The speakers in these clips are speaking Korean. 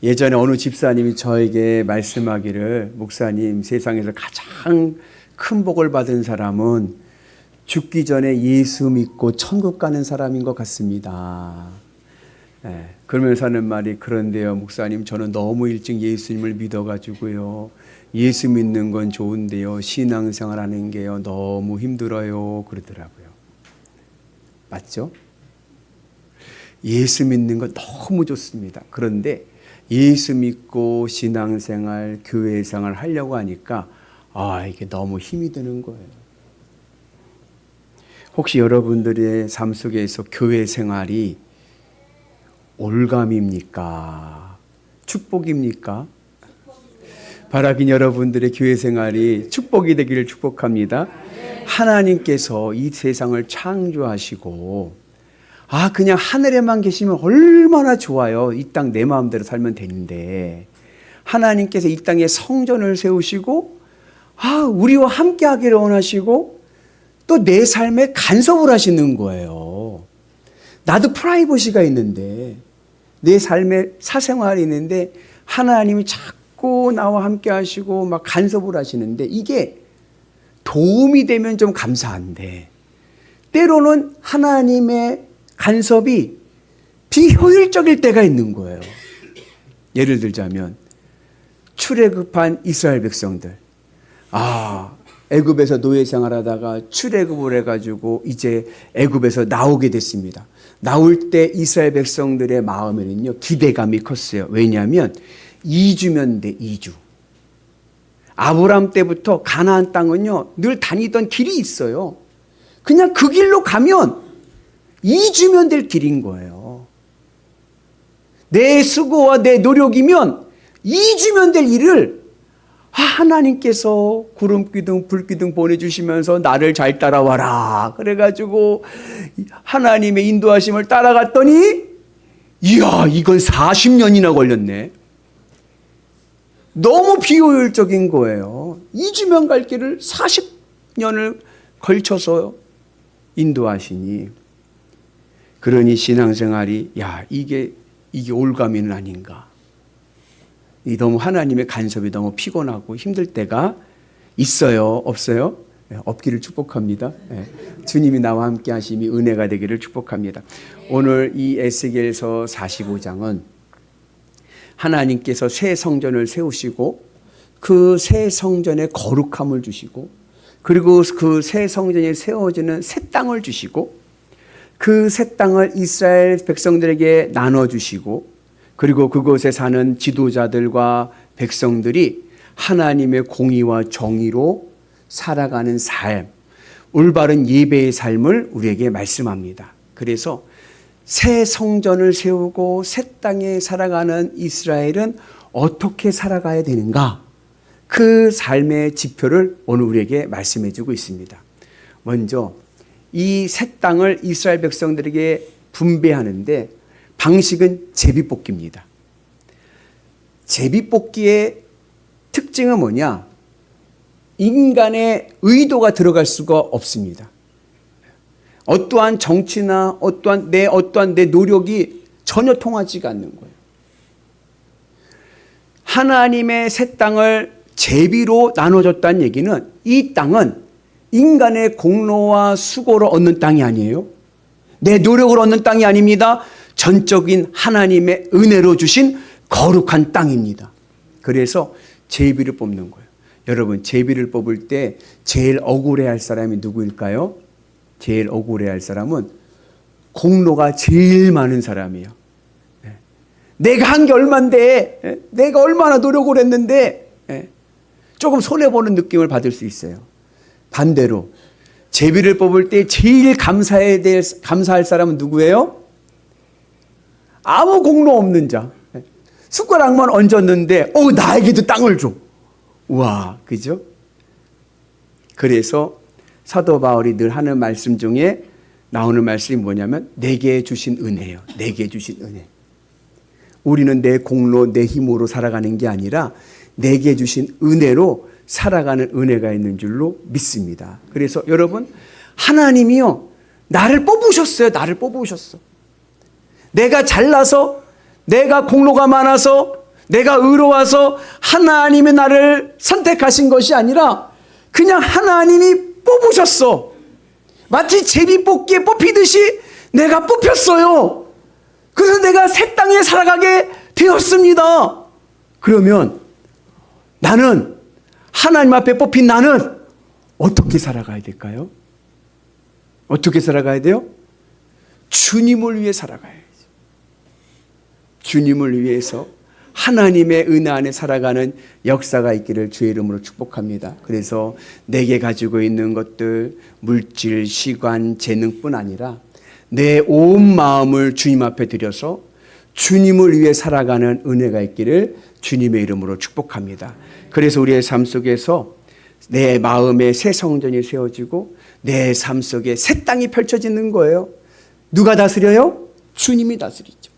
예전에 어느 집사님이 저에게 말씀하기를, 목사님, 세상에서 가장 큰 복을 받은 사람은 죽기 전에 예수 믿고 천국 가는 사람인 것 같습니다. 그러면서 하는 말이, 그런데요 목사님, 저는 너무 일찍 예수님을 믿어가지고요, 예수 믿는 건 좋은데요, 신앙생활 하는 게요 너무 힘들어요 그러더라고요. 맞죠? 예수 믿는 건 너무 좋습니다. 그런데 예수 믿고 신앙생활, 교회생활 하려고 하니까 이게 너무 힘이 드는 거예요. 혹시 여러분들의 삶 속에서 교회생활이 올감입니까? 축복입니까? 바라긴 여러분들의 교회생활이 축복이 되기를 축복합니다. 하나님께서 이 세상을 창조하시고 그냥 하늘에만 계시면 얼마나 좋아요. 이 땅 내 마음대로 살면 되는데, 하나님께서 이 땅에 성전을 세우시고 우리와 함께 하기를 원하시고 또 내 삶에 간섭을 하시는 거예요. 나도 프라이버시가 있는데, 내 삶에 사생활이 있는데 하나님이 자꾸 나와 함께 하시고 막 간섭을 하시는데, 이게 도움이 되면 좀 감사한데, 때로는 하나님의 간섭이 비효율적일 때가 있는 거예요. 예를 들자면 출애굽한 이스라엘 백성들, 애굽에서 노예 생활하다가 출애굽을 해가지고 이제 애굽에서 나오게 됐습니다. 나올 때 이스라엘 백성들의 마음에는요 기대감이 컸어요. 왜냐하면 2주면 돼, 2주. 아브라함 때부터 가나안 땅은요 늘 다니던 길이 있어요. 그냥 그 길로 가면 2주면 될 길인 거예요. 내 수고와 내 노력이면 2주면 될 일을 하나님께서 구름기둥 불기둥 보내주시면서 나를 잘 따라와라 그래가지고 하나님의 인도하심을 따라갔더니, 이야, 이건 40년이나 걸렸네. 너무 비효율적인 거예요. 2주면 갈 길을 40년을 걸쳐서 인도하시니, 그러니 신앙생활이 이게 올가미는 아닌가. 너무 하나님의 간섭이 너무 피곤하고 힘들 때가 있어요. 없어요? 없기를 축복합니다. 주님이 나와 함께 하심이 은혜가 되기를 축복합니다. 오늘 이 에스겔서 45장은 하나님께서 새 성전을 세우시고 그 새 성전에 거룩함을 주시고, 그리고 그 새 성전이 세워지는 새 땅을 주시고, 그 새 땅을 이스라엘 백성들에게 나눠주시고, 그리고 그곳에 사는 지도자들과 백성들이 하나님의 공의와 정의로 살아가는 삶, 올바른 예배의 삶을 우리에게 말씀합니다. 그래서 새 성전을 세우고 새 땅에 살아가는 이스라엘은 어떻게 살아가야 되는가? 그 삶의 지표를 오늘 우리에게 말씀해 주고 있습니다. 먼저 이 새 땅을 이스라엘 백성들에게 분배하는데 방식은 제비뽑기입니다. 제비뽑기의 특징은 뭐냐? 인간의 의도가 들어갈 수가 없습니다. 어떠한 정치나 어떠한 내 노력이 전혀 통하지가 않는 거예요. 하나님의 새 땅을 제비로 나눠줬다는 얘기는, 이 땅은 인간의 공로와 수고로 얻는 땅이 아니에요. 내 노력으로 얻는 땅이 아닙니다. 전적인 하나님의 은혜로 주신 거룩한 땅입니다. 그래서 제비를 뽑는 거예요. 여러분, 제비를 뽑을 때 제일 억울해할 사람이 누구일까요? 제일 억울해할 사람은 공로가 제일 많은 사람이에요. 내가 한 게 얼만데, 내가 얼마나 노력을 했는데 조금 손해보는 느낌을 받을 수 있어요. 반대로 제비를 뽑을 때 제일 감사할 사람은 누구예요? 아무 공로 없는 자. 숟가락만 얹었는데 나에게도 땅을 줘. 우와, 그죠? 그래서 사도 바울이 늘 하는 말씀 중에 나오는 말씀이 뭐냐면, 내게 주신 은혜예요. 내게 주신 은혜. 우리는 내 공로, 내 힘으로 살아가는 게 아니라 내게 주신 은혜로 살아가는 은혜가 있는 줄로 믿습니다. 그래서 여러분, 하나님이요, 나를 뽑으셨어요. 나를 뽑으셨어. 내가 잘나서, 내가 공로가 많아서, 내가 의로워서 하나님이 나를 선택하신 것이 아니라 그냥 하나님이 뽑으셨어. 마치 제비 뽑기에 뽑히듯이 내가 뽑혔어요. 그래서 내가 새 땅에 살아가게 되었습니다. 그러면 나는, 하나님 앞에 뽑힌 나는 어떻게 살아가야 될까요? 어떻게 살아가야 돼요? 주님을 위해 살아가야지. 주님을 위해서 하나님의 은혜 안에 살아가는 역사가 있기를 주의 이름으로 축복합니다. 그래서 내게 가지고 있는 것들, 물질, 시간, 재능뿐 아니라 내 온 마음을 주님 앞에 드려서 주님을 위해 살아가는 은혜가 있기를 주님의 이름으로 축복합니다. 그래서 우리의 삶 속에서 내 마음에 새 성전이 세워지고 내 삶 속에 새 땅이 펼쳐지는 거예요. 누가 다스려요? 주님이 다스리죠.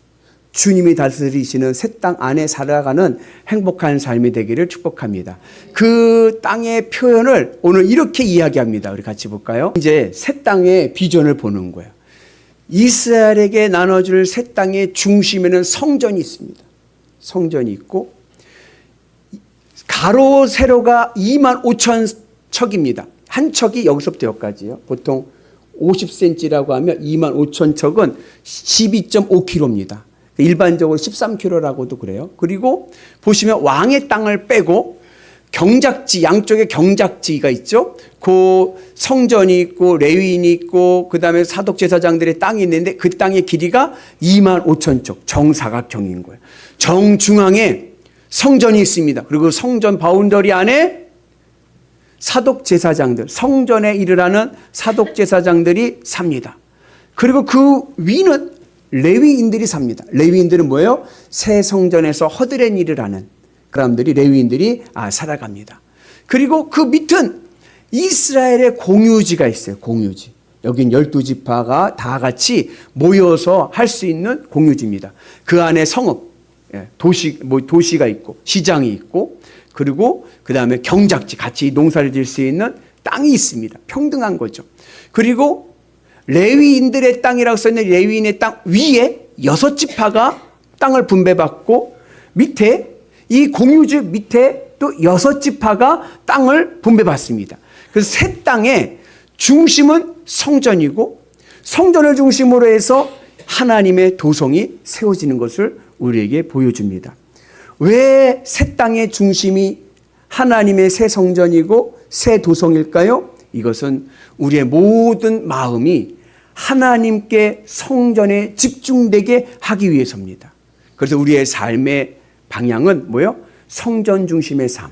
주님이 다스리시는 새 땅 안에 살아가는 행복한 삶이 되기를 축복합니다. 그 땅의 표현을 오늘 이렇게 이야기합니다. 우리 같이 볼까요? 이제 새 땅의 비전을 보는 거예요. 이스라엘에게 나눠줄 새 땅의 중심에는 성전이 있습니다. 성전이 있고 가로 세로가 2만 5천 척입니다. 한 척이 여기서부터 여기까지요. 보통 50cm라고 하면 2만 5천 척은 12.5km입니다. 일반적으로 13km라고도 그래요. 그리고 보시면 왕의 땅을 빼고 경작지, 양쪽에 경작지가 있죠. 그 성전이 있고 레위인이 있고 그 다음에 사독제사장들의 땅이 있는데 그 땅의 길이가 2만 5천 척, 정사각형인 거예요. 정중앙에 성전이 있습니다. 그리고 성전 바운더리 안에 사독제사장들, 성전에 이르라는 사독제사장들이 삽니다. 그리고 그 위는 레위인들이 삽니다. 레위인들은 뭐예요? 새 성전에서 허드렛 일을 하는 그 사람들이, 레위인들이 살아갑니다. 그리고 그 밑은 이스라엘의 공유지가 있어요. 공유지. 여긴 12지파가 다 같이 모여서 할 수 있는 공유지입니다. 그 안에 성읍, 도시가 있고 시장이 있고 그리고 그 다음에 경작지, 같이 농사를 지을 수 있는 땅이 있습니다. 평등한 거죠. 그리고 레위인들의 땅이라고 써있는 레위인의 땅 위에 6지파가 땅을 분배받고 밑에 이 공유지 밑에 또 6지파가 땅을 분배받습니다. 그래서 새 땅의 중심은 성전이고 성전을 중심으로 해서 하나님의 도성이 세워지는 것을 우리에게 보여줍니다. 왜 새 땅의 중심이 하나님의 새 성전이고 새 도성일까요? 이것은 우리의 모든 마음이 하나님께 성전에 집중되게 하기 위해서입니다. 그래서 우리의 삶의 방향은 뭐예요? 성전 중심의 삶,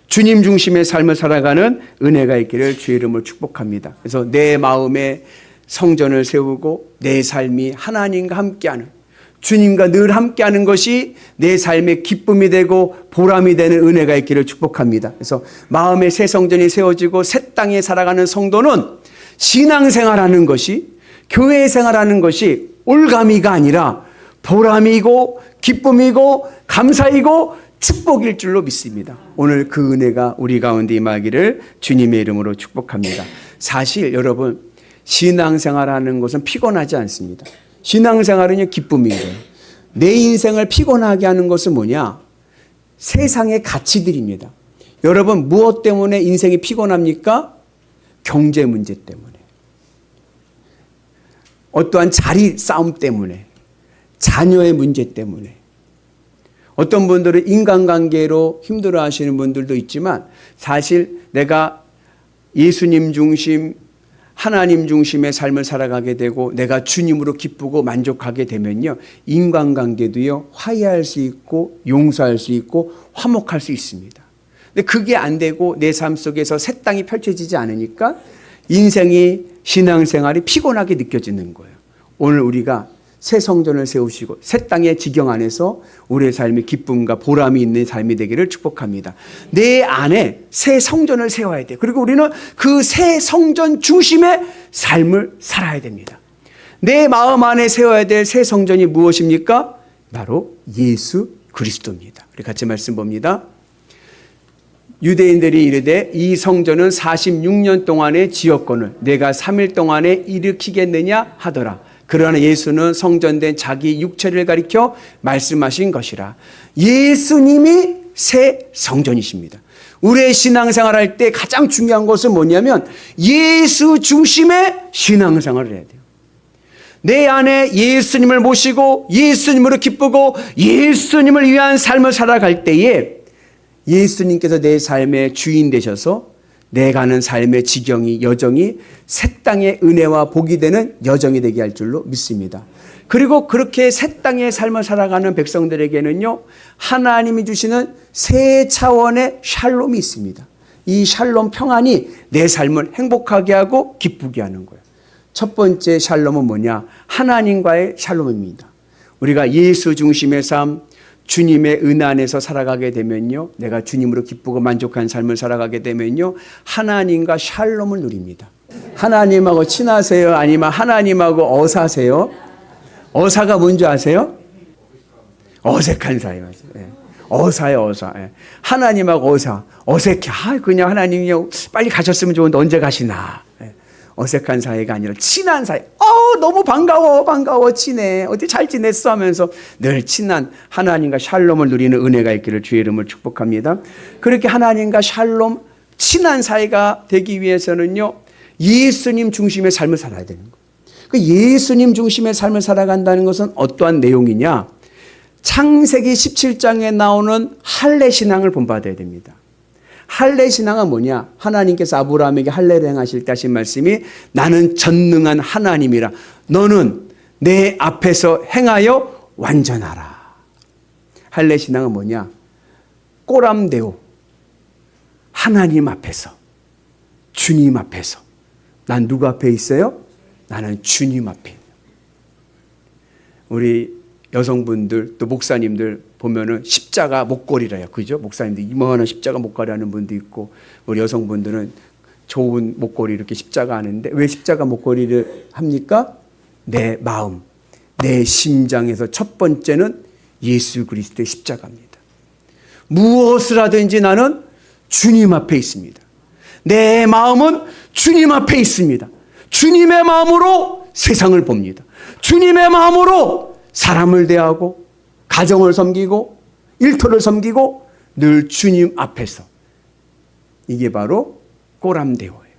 주님 중심의 삶을 살아가는 은혜가 있기를 주의 이름으로 축복합니다. 그래서 내 마음에 성전을 세우고 내 삶이 하나님과 함께하는, 주님과 늘 함께하는 것이 내 삶의 기쁨이 되고 보람이 되는 은혜가 있기를 축복합니다. 그래서 마음의 새 성전이 세워지고 새 땅에 살아가는 성도는 신앙생활하는 것이, 교회 생활하는 것이 올가미가 아니라 보람이고 기쁨이고 감사이고 축복일 줄로 믿습니다. 오늘 그 은혜가 우리 가운데 임하기를 주님의 이름으로 축복합니다. 사실 여러분, 신앙생활하는 것은 피곤하지 않습니다. 신앙생활은 기쁨이에요. 내 인생을 피곤하게 하는 것은 뭐냐? 세상의 가치들입니다. 여러분, 무엇 때문에 인생이 피곤합니까? 경제 문제 때문에, 어떠한 자리 싸움 때문에, 자녀의 문제 때문에, 어떤 분들은 인간관계로 힘들어 하시는 분들도 있지만 사실 내가 예수님 중심, 하나님 중심의 삶을 살아가게 되고 내가 주님으로 기쁘고 만족하게 되면요, 인간관계도요 화해할 수 있고 용서할 수 있고 화목할 수 있습니다. 근데 그게 안 되고 내 삶 속에서 새 땅이 펼쳐지지 않으니까 인생이, 신앙생활이 피곤하게 느껴지는 거예요. 오늘 우리가 새 성전을 세우시고 새 땅의 지경 안에서 우리의 삶의 기쁨과 보람이 있는 삶이 되기를 축복합니다. 내 안에 새 성전을 세워야 돼요. 그리고 우리는 그 새 성전 중심의 삶을 살아야 됩니다. 내 마음 안에 세워야 될 새 성전이 무엇입니까? 바로 예수 그리스도입니다. 우리 같이 말씀 봅니다. 유대인들이 이르되 이 성전은 46년 동안의 지역권을 내가 3일 동안에 일으키겠느냐 하더라. 그러나 예수는 성전된 자기 육체를 가리켜 말씀하신 것이라. 예수님이 새 성전이십니다. 우리의 신앙생활 할 때 가장 중요한 것은 뭐냐면 예수 중심의 신앙생활을 해야 돼요. 내 안에 예수님을 모시고 예수님으로 기쁘고 예수님을 위한 삶을 살아갈 때에 예수님께서 내 삶의 주인 되셔서 내가 가는 삶의 지경이 여정이 새 땅의 은혜와 복이 되는 여정이 되게 할 줄로 믿습니다. 그리고 그렇게 새 땅의 삶을 살아가는 백성들에게는요, 하나님이 주시는 새 차원의 샬롬이 있습니다. 이 샬롬 평안이 내 삶을 행복하게 하고 기쁘게 하는 거예요. 첫 번째 샬롬은 뭐냐? 하나님과의 샬롬입니다. 우리가 예수 중심의 삶, 주님의 은혜 안에서 살아가게 되면요, 내가 주님으로 기쁘고 만족한 삶을 살아가게 되면요, 하나님과 샬롬을 누립니다. 하나님하고 친하세요? 아니면 하나님하고 어사세요? 어사가 뭔지 아세요? 어색한 사이. 네. 어사예요, 어사. 네. 하나님하고 어사. 어색해. 그냥 하나님이 빨리 가셨으면 좋은데 언제 가시나. 네. 어색한 사이가 아니라 친한 사이. 너무 반가워, 친해. 어디 잘 지냈어? 하면서 늘 친한 하나님과 샬롬을 누리는 은혜가 있기를 주의 이름을 축복합니다. 그렇게 하나님과 샬롬, 친한 사이가 되기 위해서는요, 예수님 중심의 삶을 살아야 되는 거예요. 그 예수님 중심의 삶을 살아간다는 것은 어떠한 내용이냐? 창세기 17장에 나오는 할례 신앙을 본받아야 됩니다. 할례 신앙은 뭐냐? 하나님께서 아브라함에게 할례를 행하실 때 하신 말씀이 나는 전능한 하나님이라 너는 내 앞에서 행하여 완전하라. 할례 신앙은 뭐냐? 꼬람데오, 하나님 앞에서, 주님 앞에서. 난 누구 앞에 있어요? 나는 주님 앞에 있는. 우리 여성분들 또 목사님들 보면은 십자가 목걸이래요. 그죠? 목사님들 이만한 십자가 목걸이 하는 분도 있고, 우리 여성분들은 좋은 목걸이 이렇게 십자가 하는데, 왜 십자가 목걸이를 합니까? 내 마음, 내 심장에서 첫 번째는 예수 그리스도의 십자가입니다. 무엇을 하든지 나는 주님 앞에 있습니다. 내 마음은 주님 앞에 있습니다. 주님의 마음으로 세상을 봅니다. 주님의 마음으로 사람을 대하고 가정을 섬기고 일터를 섬기고 늘 주님 앞에서. 이게 바로 꼬람데오예요.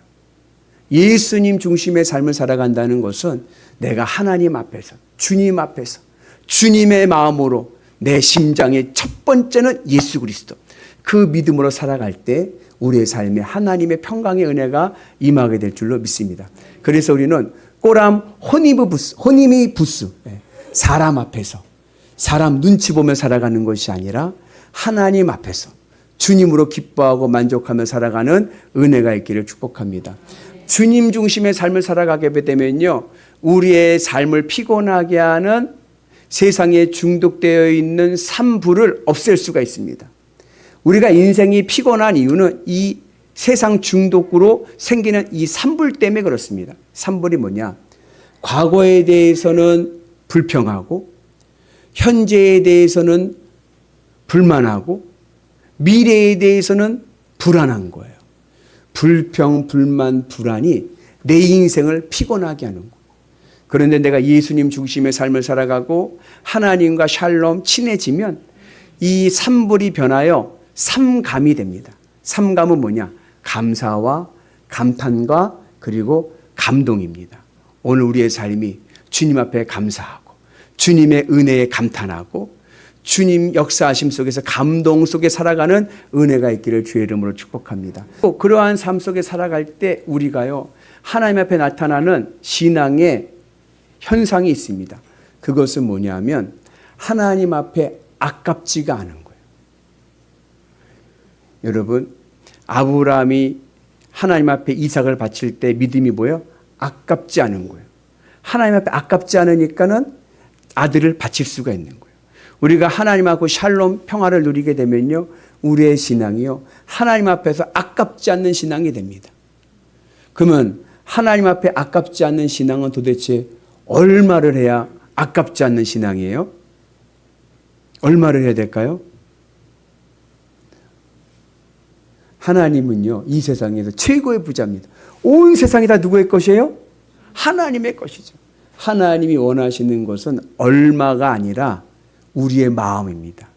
예수님 중심의 삶을 살아간다는 것은 내가 하나님 앞에서, 주님 앞에서, 주님의 마음으로 내 심장의 첫 번째는 예수 그리스도. 그 믿음으로 살아갈 때 우리의 삶에 하나님의 평강의 은혜가 임하게 될 줄로 믿습니다. 그래서 우리는 꼬람 호니미부스, 사람 앞에서, 사람 눈치 보며 살아가는 것이 아니라 하나님 앞에서 주님으로 기뻐하고 만족하며 살아가는 은혜가 있기를 축복합니다. 주님 중심의 삶을 살아가게 되면요, 우리의 삶을 피곤하게 하는 세상에 중독되어 있는 산불을 없앨 수가 있습니다. 우리가 인생이 피곤한 이유는 이 세상 중독으로 생기는 이 산불 때문에 그렇습니다. 산불이 뭐냐? 과거에 대해서는 불평하고, 현재에 대해서는 불만하고, 미래에 대해서는 불안한 거예요. 불평, 불만, 불안이 내 인생을 피곤하게 하는 거예요. 그런데 내가 예수님 중심의 삶을 살아가고 하나님과 샬롬 친해지면 이 산불이 변하여 삼감이 됩니다. 삼감은 뭐냐? 감사와 감탄과 그리고 감동입니다. 오늘 우리의 삶이 주님 앞에 감사하고 주님의 은혜에 감탄하고 주님 역사하심 속에서 감동 속에 살아가는 은혜가 있기를 주의 이름으로 축복합니다. 또 그러한 삶 속에 살아갈 때 우리가요, 하나님 앞에 나타나는 신앙의 현상이 있습니다. 그것은 뭐냐면 하나님 앞에 아깝지가 않은 거예요. 여러분, 아브라함이 하나님 앞에 이삭을 바칠 때 믿음이 뭐예요? 아깝지 않은 거예요. 하나님 앞에 아깝지 않으니까는 아들을 바칠 수가 있는 거예요. 우리가 하나님하고 샬롬 평화를 누리게 되면요, 우리의 신앙이요, 하나님 앞에서 아깝지 않는 신앙이 됩니다. 그러면 하나님 앞에 아깝지 않는 신앙은 도대체 얼마를 해야 아깝지 않는 신앙이에요? 얼마를 해야 될까요? 하나님은요, 이 세상에서 최고의 부자입니다. 온 세상이 다 누구의 것이에요? 하나님의 것이죠. 하나님이 원하시는 것은 얼마가 아니라 우리의 마음입니다.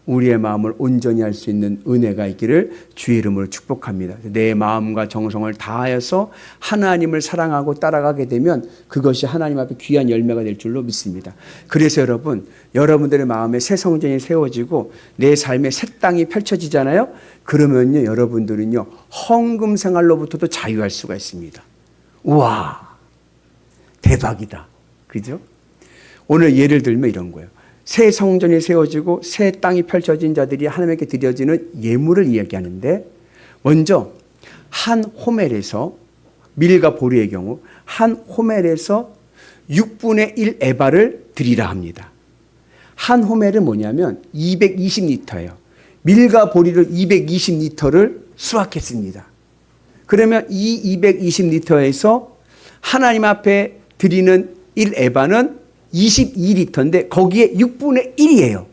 우리의 마음을 온전히 할 수 있는 은혜가 있기를 주의 이름으로 축복합니다. 내 마음과 정성을 다하여서 하나님을 사랑하고 따라가게 되면 그것이 하나님 앞에 귀한 열매가 될 줄로 믿습니다. 그래서 여러분, 여러분들의 마음에 새 성전이 세워지고 내 삶의 새 땅이 펼쳐지잖아요. 그러면요, 여러분들은요, 헌금 생활로부터도 자유할 수가 있습니다. 우와, 대박이다. 그죠? 오늘 예를 들면 이런 거예요. 새 성전이 세워지고 새 땅이 펼쳐진 자들이 하나님께 드려지는 예물을 이야기하는데, 먼저 한 호멜에서, 밀과 보리의 경우 한 호멜에서 6분의 1 에바를 드리라 합니다. 한 호멜은 뭐냐면 220리터예요. 밀과 보리를 220리터를 수확했습니다. 그러면 이 220리터에서 하나님 앞에 드리는 1 에바는 22리터인데 거기에 6분의 1이에요.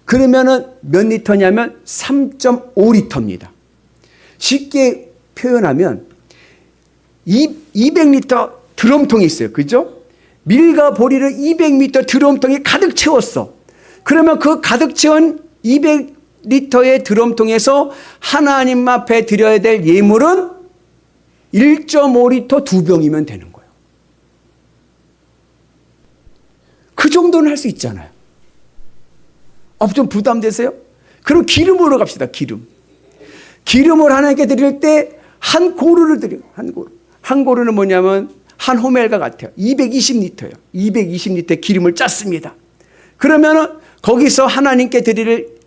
그러면은 몇 리터냐면 3.5리터입니다. 쉽게 표현하면 200리터 드럼통이 있어요. 그죠? 밀과 보리를 200리터 드럼통에 가득 채웠어. 그러면 그 가득 채운 200리터의 드럼통에서 하나님 앞에 드려야 될 예물은 1.5리터 2병이면 되는 거예요. 그 정도는 할 수 있잖아요. 좀 부담되세요? 그럼 기름으로 갑시다. 기름을 하나님께 드릴 때 한 고루를 드려요. 한 고루는 뭐냐면 한 호멜과 같아요. 220리터예요. 220리터의 기름을 짰습니다. 그러면은 거기서 하나님께 드릴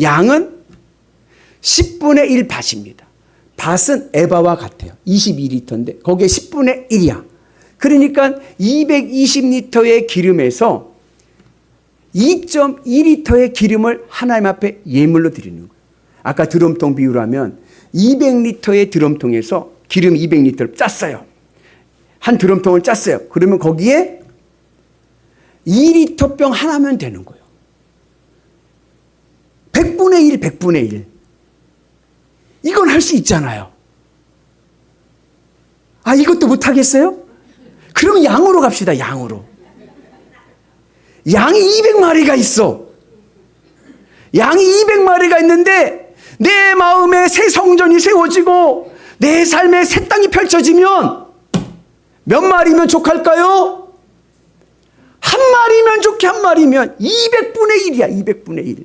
양은 10분의 1 밭입니다. 밭은 에바와 같아요. 22리터인데 거기에 10분의 1이야. 그러니까 220리터의 기름에서 2.2리터의 기름을 하나님 앞에 예물로 드리는 거예요. 아까 드럼통 비유로 하면 200리터의 드럼통에서 기름 200리터를 짰어요. 한 드럼통을 짰어요. 그러면 거기에 2리터 병 하나면 되는 거예요. 100분의 1, 100분의 1. 이건 할 수 있잖아요. 이것도 못하겠어요? 그러면 양으로 갑시다. 양이 200마리가 있어. 양이 200마리가 있는데 내 마음에 새 성전이 세워지고 내 삶에 새 땅이 펼쳐지면 몇 마리면 족할까요? 한 마리면 좋게, 한 마리면 200분의 1이야. 200분의 1.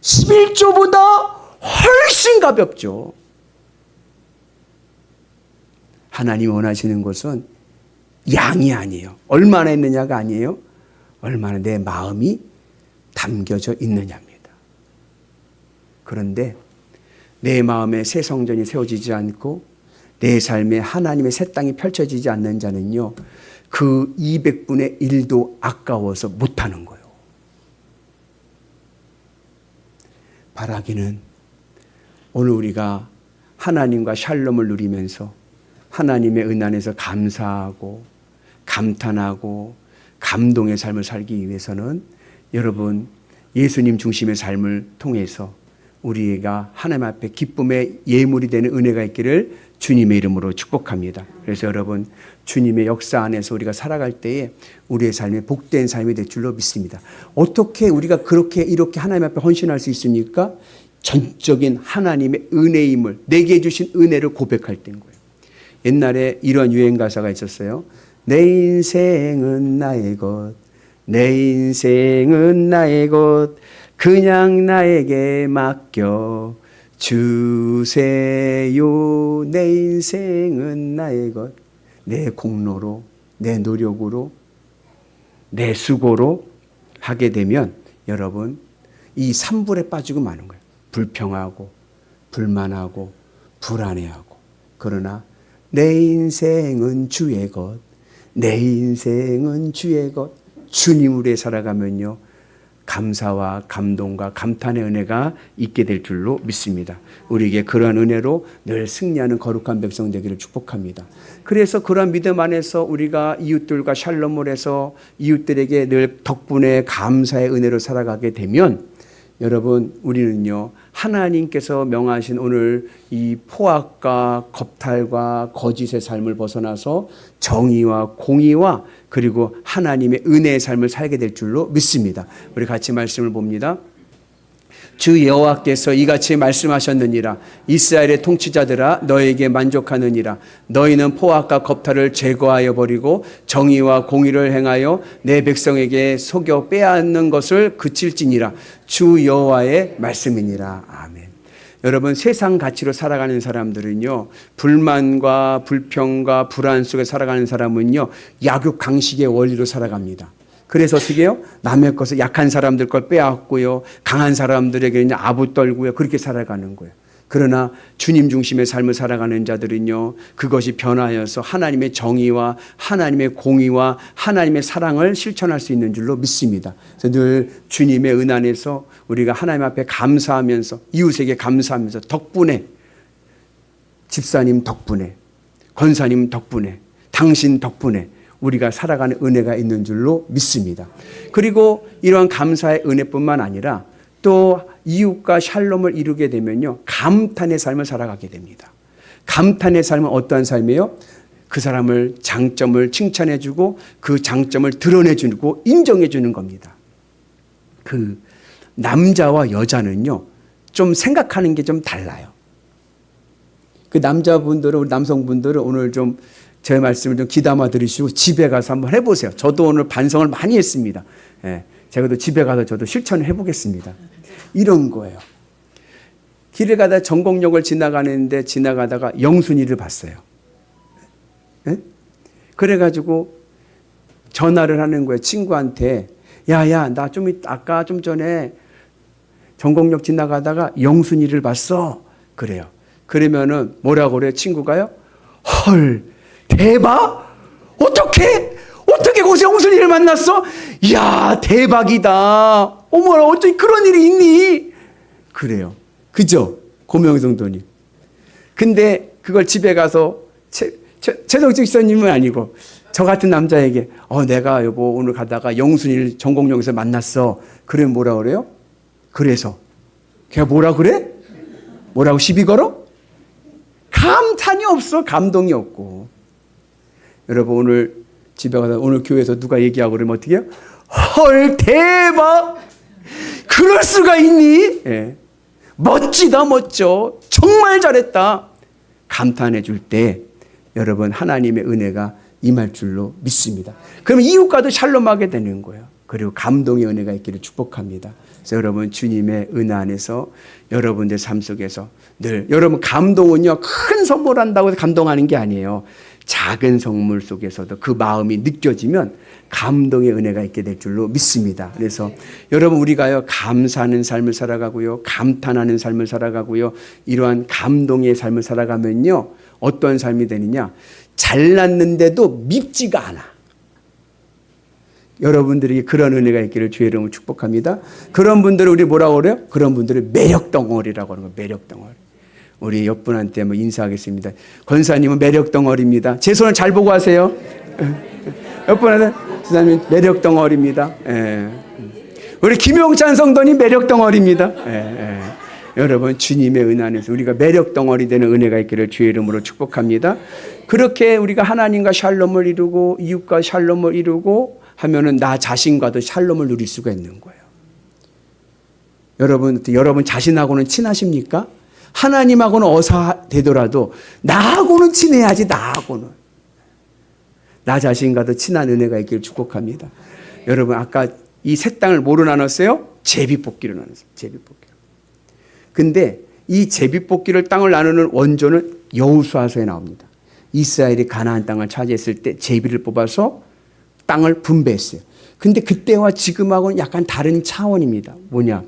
11조보다 훨씬 가볍죠. 하나님이 원하시는 것은 양이 아니에요. 얼마나 있느냐가 아니에요. 얼마나 내 마음이 담겨져 있느냐입니다. 그런데 내 마음에 새 성전이 세워지지 않고 내 삶에 하나님의 새 땅이 펼쳐지지 않는 자는요, 그 200분의 1도 아까워서 못하는 거예요. 바라기는 오늘 우리가 하나님과 샬롬을 누리면서 하나님의 은 안에서 감사하고 감탄하고 감동의 삶을 살기 위해서는 여러분, 예수님 중심의 삶을 통해서 우리가 하나님 앞에 기쁨의 예물이 되는 은혜가 있기를 주님의 이름으로 축복합니다. 그래서 여러분, 주님의 역사 안에서 우리가 살아갈 때에 우리의 삶이 복된 삶이 될 줄로 믿습니다. 어떻게 우리가 이렇게 하나님 앞에 헌신할 수 있습니까? 전적인 하나님의 은혜임을, 내게 주신 은혜를 고백할 때인 거예요. 옛날에 이런 유행 가사가 있었어요. 내 인생은 나의 것, 내 인생은 나의 것, 그냥 나에게 맡겨 주세요. 내 인생은 나의 것. 내 공로로, 내 노력으로, 내 수고로 하게 되면 여러분, 이 산불에 빠지고 마는 거예요. 불평하고 불만하고 불안해하고. 그러나 내 인생은 주의 것, 내 인생은 주의 것. 주님으로 살아가면요, 감사와 감동과 감탄의 은혜가 있게 될 줄로 믿습니다. 우리에게 그러한 은혜로 늘 승리하는 거룩한 백성 되기를 축복합니다. 그래서 그러한 믿음 안에서 우리가 이웃들과 샬롬을 해서 이웃들에게 늘 덕분에 감사의 은혜로 살아가게 되면 여러분, 우리는요, 하나님께서 명하신 오늘 이 포악과 겁탈과 거짓의 삶을 벗어나서 정의와 공의와 그리고 하나님의 은혜의 삶을 살게 될 줄로 믿습니다. 우리 같이 말씀을 봅니다. 주 여호와께서 이같이 말씀하셨느니라. 이스라엘의 통치자들아, 너에게 만족하느니라. 너희는 포악과 겁탈을 제거하여 버리고 정의와 공의를 행하여 내 백성에게 속여 빼앗는 것을 그칠지니라. 주 여호와의 말씀이니라. 아멘. 여러분, 세상 가치로 살아가는 사람들은요, 불만과 불평과 불안 속에 살아가는 사람은요, 약육강식의 원리로 살아갑니다. 그래서 어떻게 해요? 남의 것을 약한 사람들 걸 빼앗고요, 강한 사람들에게 그냥 아부 떨고요, 그렇게 살아가는 거예요. 그러나 주님 중심의 삶을 살아가는 자들은요, 그것이 변하여서 하나님의 정의와 하나님의 공의와 하나님의 사랑을 실천할 수 있는 줄로 믿습니다. 그래서 늘 주님의 은 안에서 우리가 하나님 앞에 감사하면서, 이웃에게 감사하면서, 덕분에, 집사님 덕분에, 권사님 덕분에, 당신 덕분에 우리가 살아가는 은혜가 있는 줄로 믿습니다. 그리고 이러한 감사의 은혜뿐만 아니라 또 이웃과 샬롬을 이루게 되면요, 감탄의 삶을 살아가게 됩니다. 감탄의 삶은 어떠한 삶이에요? 그 사람을 장점을 칭찬해주고 그 장점을 드러내주고 인정해주는 겁니다. 그 남자와 여자는요, 좀 생각하는 게 좀 달라요. 그 남자분들은, 우리 남성분들은 오늘 좀 제 말씀을 좀 귀담아 들으시고 집에 가서 한번 해보세요. 저도 오늘 반성을 많이 했습니다. 예, 제가 또 집에 가서 저도 실천을 해보겠습니다. 이런 거예요. 길을 가다 전곡역을 지나가다가 영순이를 봤어요. 예? 그래가지고 전화를 하는 거예요. 친구한테. 야야, 나 아까 좀 전에 전곡역 지나가다가 영순이를 봤어. 그래요. 그러면은 뭐라고 그래요? 친구가요? 헐, 대박? 어떻게 거기서 영순이를 만났어? 이야, 대박이다. 어머나, 어쩌니 그런 일이 있니? 그래요. 그죠? 고명성도님. 근데 그걸 집에 가서 최동식 집사님은 아니고 저 같은 남자에게 내가 여보 오늘 가다가 영순이를 전곡역에서 만났어. 그래 뭐라 그래요? 그래서 걔가 뭐라 그래? 뭐라고 시비 걸어? 감탄이 없어. 감동이 없고. 여러분, 오늘 집에 가서 오늘 교회에서 누가 얘기하고 그러면 어떻게 해요? 헐, 대박! 그럴 수가 있니? 예. 멋지다, 멋져. 정말 잘했다. 감탄해 줄 때 여러분, 하나님의 은혜가 임할 줄로 믿습니다. 그러면 이웃과도 샬롬하게 되는 거예요. 그리고 감동의 은혜가 있기를 축복합니다. 그래서 여러분, 주님의 은혜 안에서 여러분들 삶 속에서 늘, 여러분, 감동은요, 큰 선물한다고 해서 감동하는 게 아니에요. 작은 선물 속에서도 그 마음이 느껴지면 감동의 은혜가 있게 될 줄로 믿습니다. 그래서 여러분, 우리가요, 감사하는 삶을 살아가고요, 감탄하는 삶을 살아가고요, 이러한 감동의 삶을 살아가면요, 어떤 삶이 되느냐? 잘났는데도 밉지가 않아. 여러분들이 그런 은혜가 있기를 주의 이름으로 축복합니다. 그런 분들을 우리 뭐라고 그래요? 그런 분들을 매력 덩어리라고 하는 거예요. 매력 덩어리. 우리 옆분한테 한번 인사하겠습니다. 권사님은 매력 덩어리입니다. 제 손을 잘 보고 하세요. 옆분한테 권사님 매력 덩어리입니다. 우리 김용찬 성도님 매력 덩어리입니다. 여러분, 주님의 은혜 안에서 우리가 매력 덩어리 되는 은혜가 있기를 주의 이름으로 축복합니다. 그렇게 우리가 하나님과 샬롬을 이루고 이웃과 샬롬을 이루고 하면은 나 자신과도 샬롬을 누릴 수가 있는 거예요. 여러분 자신하고는 친하십니까? 하나님하고는 어사되더라도 나하고는 친해야지. 나하고는. 나 자신과도 친한 은혜가 있기를 축복합니다. 여러분, 아까 이 새 땅을 뭐로 나눴어요? 제비뽑기로 나눴어요. 제비뽑기. 근데 이 제비뽑기를 땅을 나누는 원조는 여호수아서에 나옵니다. 이스라엘이 가나안 땅을 차지했을 때 제비를 뽑아서 땅을 분배했어요. 근데 그때와 지금하고는 약간 다른 차원입니다. 뭐냐?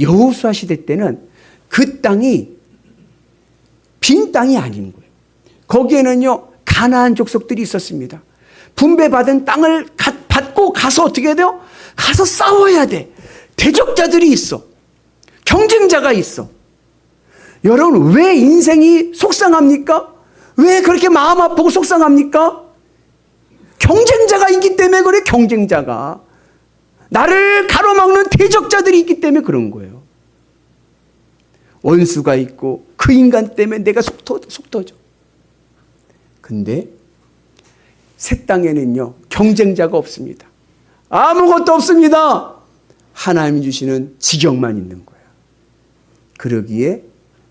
여호수아 시대 때는 그 땅이 빈 땅이 아닌 거예요. 거기에는요, 가나안 족속들이 있었습니다. 분배받은 땅을 받고 가서 어떻게 해야 돼요? 가서 싸워야 돼. 대적자들이 있어. 경쟁자가 있어. 여러분, 왜 인생이 속상합니까? 왜 그렇게 마음 아프고 속상합니까? 경쟁자가 있기 때문에 그래. 경쟁자가. 나를 가로막는 대적자들이 있기 때문에 그런 거예요. 원수가 있고 그 인간 때문에 내가 속 터져. 근데 새 땅에는요, 경쟁자가 없습니다. 아무것도 없습니다. 하나님이 주시는 지경만 있는 거예요. 그러기에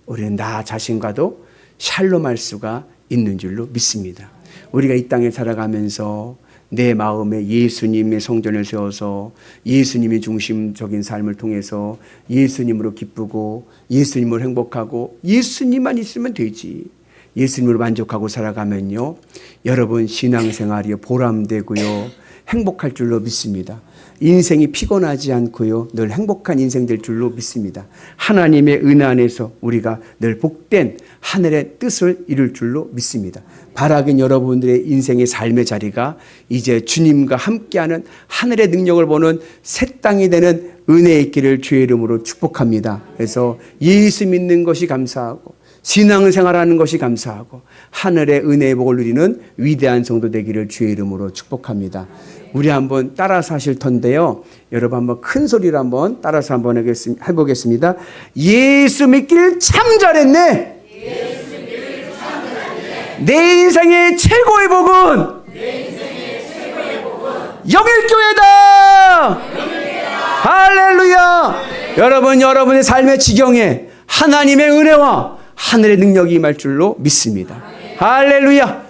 우리는 나 자신과도 샬롬할 수가 있는 줄로 믿습니다. 우리가 이 땅에 살아가면서 내 마음에 예수님의 성전을 세워서 예수님의 중심적인 삶을 통해서 예수님으로 기쁘고 예수님으로 행복하고 예수님만 있으면 되지. 예수님으로 만족하고 살아가면요, 여러분 신앙생활이 보람되고요, 행복할 줄로 믿습니다. 인생이 피곤하지 않고요, 늘 행복한 인생 될 줄로 믿습니다. 하나님의 은혜 안에서 우리가 늘 복된 하늘의 뜻을 이룰 줄로 믿습니다. 바라긴 여러분들의 인생의 삶의 자리가 이제 주님과 함께하는 하늘의 능력을 보는 새 땅이 되는 은혜의 있기를 주의 이름으로 축복합니다. 그래서 예수 믿는 것이 감사하고 신앙생활하는 것이 감사하고 하늘의 은혜의 복을 누리는 위대한 성도 되기를 주의 이름으로 축복합니다. 우리 한번 따라서 하실 텐데요, 여러분 한번 큰 소리로 한번 따라서 한번 해보겠습니다. 예수 믿기를 참 잘했네. 내 인생의 최고의 복은 영일교회다. 할렐루야. 여러분, 여러분의 삶의 지경에 하나님의 은혜와 하늘의 능력이 임할 줄로 믿습니다. 할렐루야.